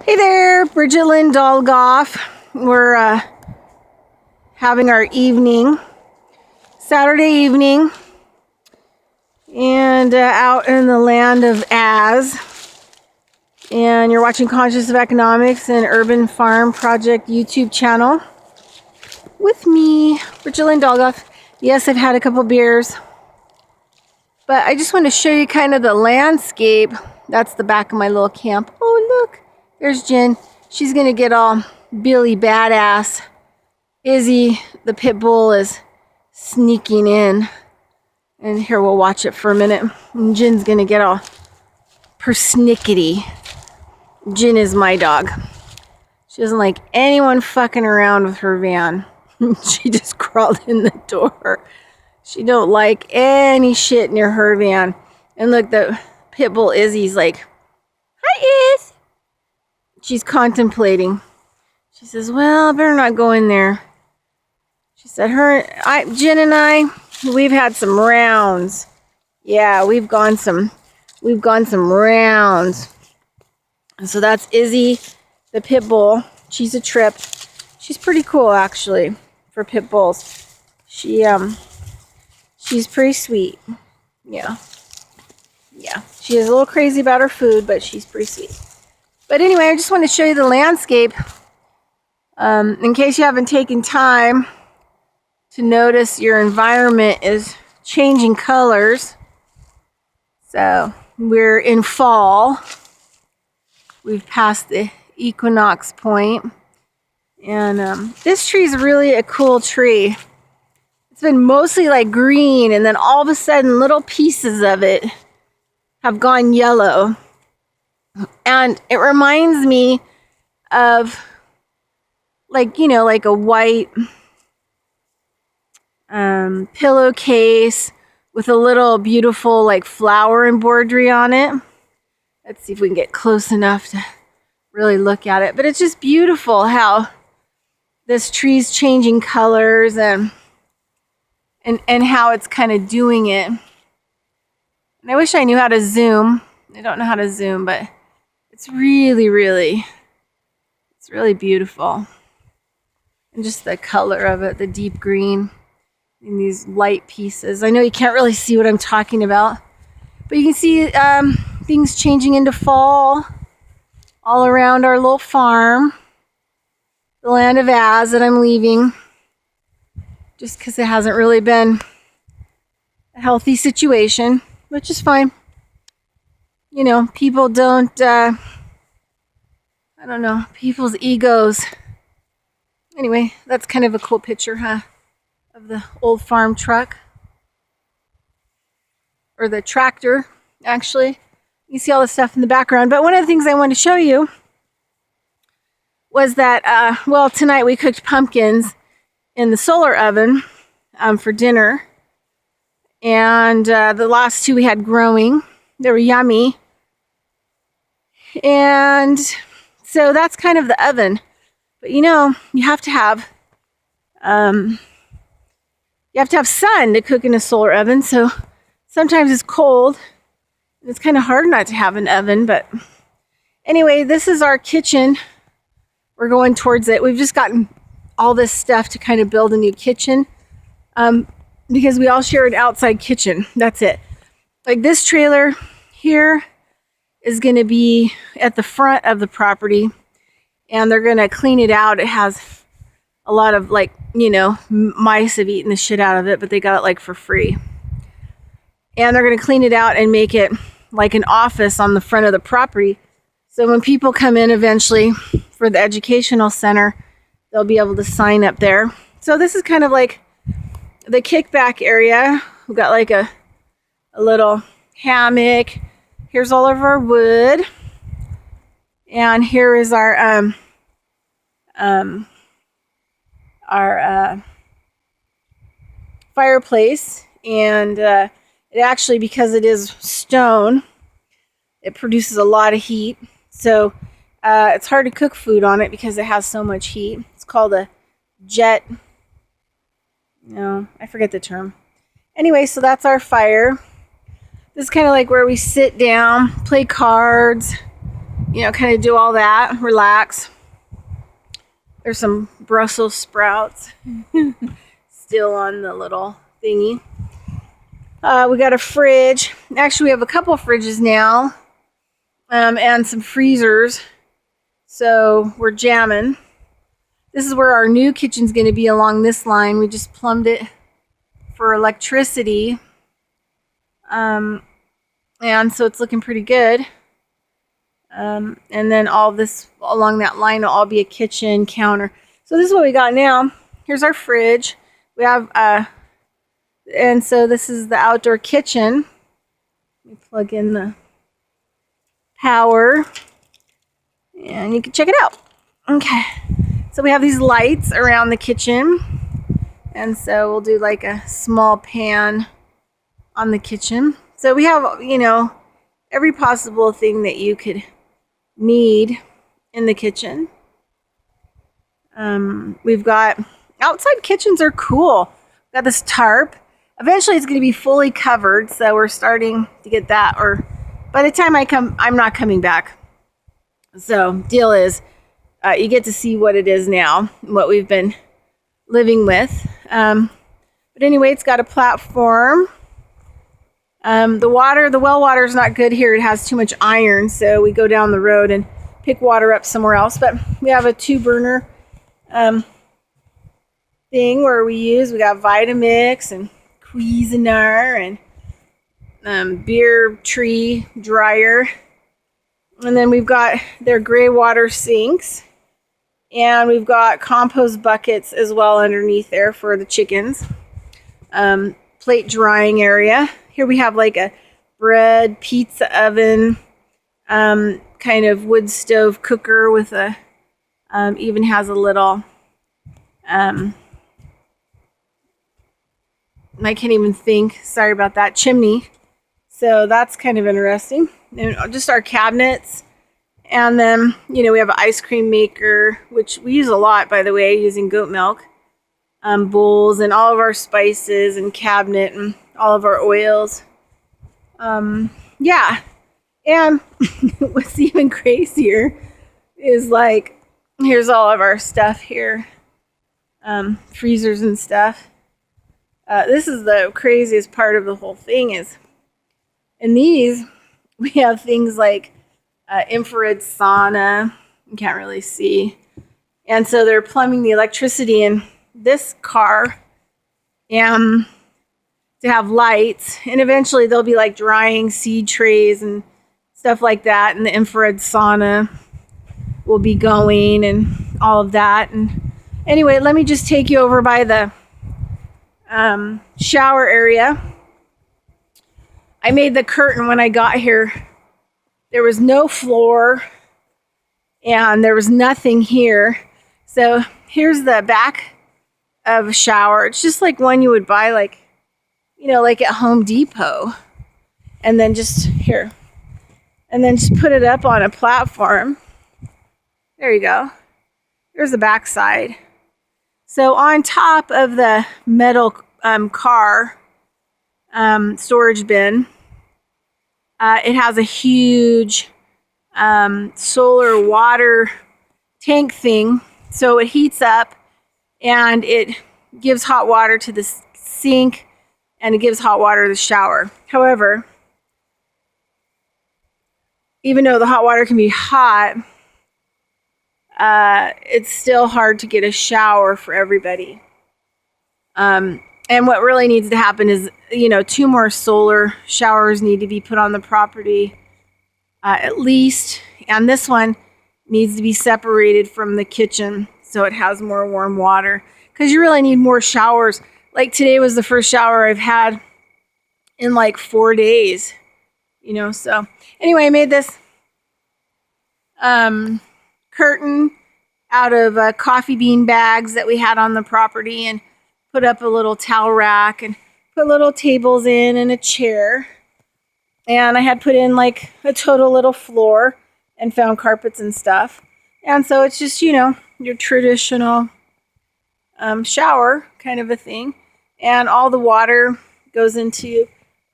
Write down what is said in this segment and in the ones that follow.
Hey there, Bridget Lynn Dolgoff. We're having our evening, Saturday evening, and out in the land of Az. And you're watching Conscious of Economics and Urban Farm Project YouTube channel with me, Bridget Lynn Dolgoff. Yes, I've had a couple beers, but I just want to show you kind of the landscape. That's the back of my little camp. Oh, look. There's Jen. She's going to get all Billy badass. Izzy, the pit bull, is sneaking in. And here, we'll watch it for a minute. And Jen's going to get all persnickety. Jen is my dog. She doesn't like anyone fucking around with her van. She just crawled in the door. She don't like any shit near her van. And look, the pit bull Izzy's like, "Hi, Iz." She's contemplating. She says, "Well, I better not go in there." She said, Jen and I, we've had some rounds. Yeah, we've gone some rounds. And so that's Izzy, the pit bull. She's a trip. She's pretty cool, actually, for pit bulls. She's pretty sweet. Yeah. She is a little crazy about her food, but she's pretty sweet. But anyway, I just want to show you the landscape in case you haven't taken time to notice your environment is changing colors. So we're in fall. We've passed the equinox point. And this tree is really a cool tree. It's been mostly like green, and then all of a sudden little pieces of it have gone yellow. And it reminds me of like a white pillowcase with a little beautiful like flower embroidery on it. Let's see if we can get close enough to really look at it. But it's just beautiful how this tree's changing colors and how it's kind of doing it. And I wish I knew how to zoom. I don't know how to zoom, but it's really beautiful. And just the color of it, the deep green and these light pieces. I know you can't really see what I'm talking about, but you can see things changing into fall all around our little farm, the land of Az that I'm leaving, just because it hasn't really been a healthy situation, which is fine. People don't, I don't know, people's egos. Anyway, that's kind of a cool picture, huh? Of the old farm truck. Or the tractor, actually. You see all the stuff in the background. But one of the things I wanted to show you was that, tonight we cooked pumpkins in the solar oven for dinner. And the last two we had growing. They were yummy. And so that's kind of the oven. But you have to have sun to cook in a solar oven. So sometimes it's cold. And it's kind of hard not to have an oven. But anyway, this is our kitchen. We're going towards it. We've just gotten all this stuff to kind of build a new kitchen. Because we all share an outside kitchen. That's it. Like this trailer here is going to be at the front of the property, and they're going to clean it out. It has a lot of mice have eaten the shit out of it, but they got it like for free. And they're going to clean it out and make it like an office on the front of the property. So when people come in eventually for the educational center, they'll be able to sign up there. So this is kind of like the kickback area. We've got like a little hammock. Here's all of our wood. And here is our fireplace. And it actually, because it is stone, it produces a lot of heat. So it's hard to cook food on it because it has so much heat. It's called a jet. No, I forget the term. Anyway, so that's our fire. This is kind of like where we sit down, play cards, kind of do all that, relax. There's some Brussels sprouts still on the little thingy. We got a fridge. Actually, we have a couple of fridges now, and some freezers. So we're jamming. This is where our new kitchen's going to be, along this line. We just plumbed it for electricity. And so it's looking pretty good. And then all this along that line will all be a kitchen counter. So this is what we got now. Here's our fridge. We have, and so this is the outdoor kitchen. Let me plug in the power and you can check it out. Okay. So we have these lights around the kitchen. And so we'll do like a small pan on the kitchen. So we have, every possible thing that you could need in the kitchen. We've got outside kitchens are cool. We've got this tarp. Eventually it's going to be fully covered, so we're starting to get that, or by the time I come, I'm not coming back. So deal is, you get to see what it is now, what we've been living with. But anyway, it's got a platform. The well water is not good here. It has too much iron, so we go down the road and pick water up somewhere else. But we have a 2-burner thing where we got Vitamix and Cuisinart and Beer Tree dryer. And then we've got their gray water sinks. And we've got compost buckets as well underneath there for the chickens. Plate drying area. Here we have like a bread, pizza oven, kind of wood stove cooker with a, even has a little, I can't even think, sorry about that, chimney. So that's kind of interesting. And just our cabinets. And then, we have an ice cream maker, which we use a lot, by the way, using goat milk. Bowls and all of our spices and cabinet and all of our oils. Yeah. And what's even crazier is like, here's all of our stuff here. Freezers and stuff. This is the craziest part of the whole thing is, in these, we have things like infrared sauna. You can't really see. And so they're plumbing the electricity in this car to have lights. And eventually there'll be like drying seed trays and stuff like that. And the infrared sauna will be going and all of that. And anyway, let me just take you over by the shower area. I made the curtain when I got here. There was no floor and there was nothing here. So here's the back of a shower. It's just like one you would buy like at Home Depot. And then just here. And then just put it up on a platform. There you go. Here's the back side. So on top of the metal car storage bin, it has a huge solar water tank thing. So it heats up and it gives hot water to the sink and it gives hot water to the shower. However, even though the hot water can be hot, it's still hard to get a shower for everybody. And what really needs to happen is, 2 more solar showers need to be put on the property, at least. And this one needs to be separated from the kitchen so it has more warm water. Because you really need more showers. Like today was the first shower I've had in like 4 days. So anyway, I made this curtain out of coffee bean bags that we had on the property and put up a little towel rack and put little tables in and a chair. And I had put in like a total little floor and found carpets and stuff. And so it's just, your traditional shower kind of a thing. And all the water goes into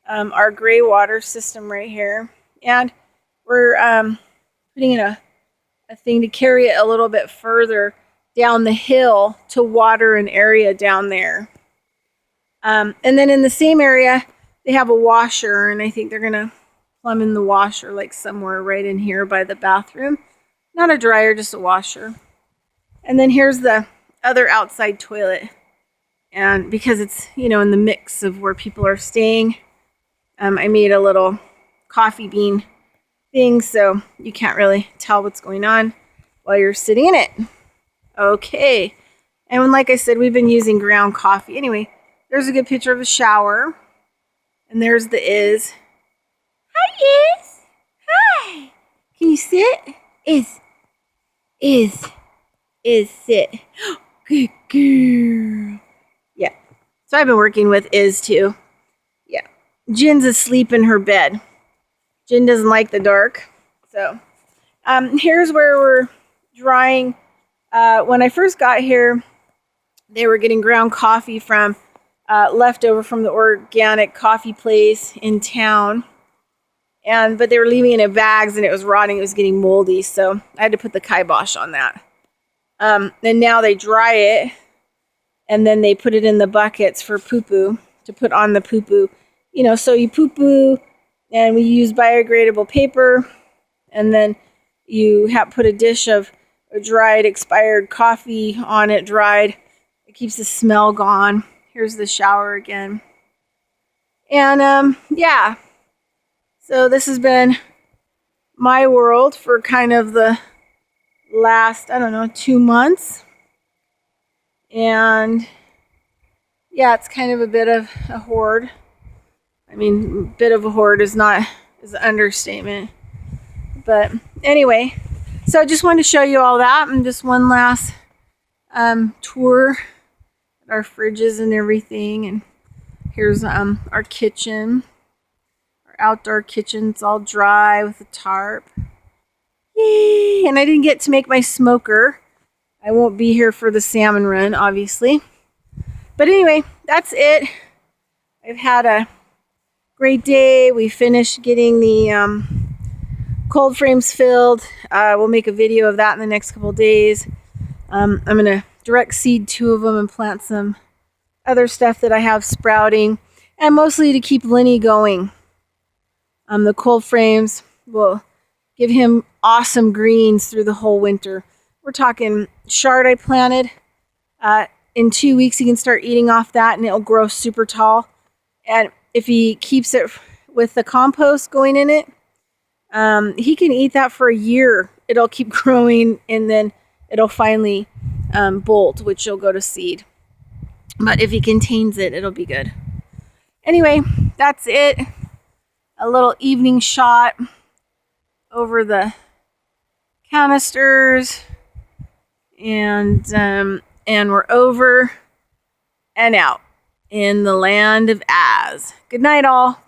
our gray water system right here. And we're putting in a a thing to carry it a little bit further down the hill to water an area down there. And then in the same area, they have a washer, and I think they're going to plumb in the washer like somewhere right in here by the bathroom. Not a dryer, just a washer. And then here's the other outside toilet. And because it's, you know, in the mix of where people are staying, I made a little coffee bean thing so you can't really tell what's going on while you're sitting in it. Okay. And like I said, we've been using ground coffee. Anyway, there's a good picture of a shower. And there's the Iz. Hi, Iz. Hi. Can you sit? Iz, sit. Good girl. Yeah. So I've been working with Iz too. Yeah. Jin's asleep in her bed. Jin doesn't like the dark. So here's where we're drying. When I first got here, they were getting ground coffee from leftover from the organic coffee place in town. But they were leaving it in bags and it was rotting. It was getting moldy. So I had to put the kibosh on that. And now they dry it and then they put it in the buckets for poo-poo to put on the poo-poo. You know, so you poo-poo and we use biodegradable paper and then you put a dish of dried expired coffee on it, dried. It keeps the smell gone. Here's the shower again. And yeah. So this has been my world for kind of the last, 2 months. And yeah, it's kind of a bit of a hoard. I mean, bit of a hoard is an understatement. But anyway, so I just wanted to show you all that and just one last tour at our fridges and everything. And here's our kitchen. Outdoor kitchen. It's all dry with a tarp. Yay! And I didn't get to make my smoker. I won't be here for the salmon run, obviously. But anyway, that's it. I've had a great day. We finished getting the cold frames filled. We'll make a video of that in the next couple of days. I'm going to direct seed 2 of them and plant some other stuff that I have sprouting. And mostly to keep Lenny going. The cold frames will give him awesome greens through the whole winter. We're talking chard I planted. In 2 weeks, he can start eating off that and it'll grow super tall. And if he keeps it with the compost going in it, he can eat that for a year. It'll keep growing and then it'll finally bolt, which will go to seed. But if he contains it, it'll be good. Anyway, that's it. A little evening shot over the canisters, and we're over and out in the land of Az. Good night, all.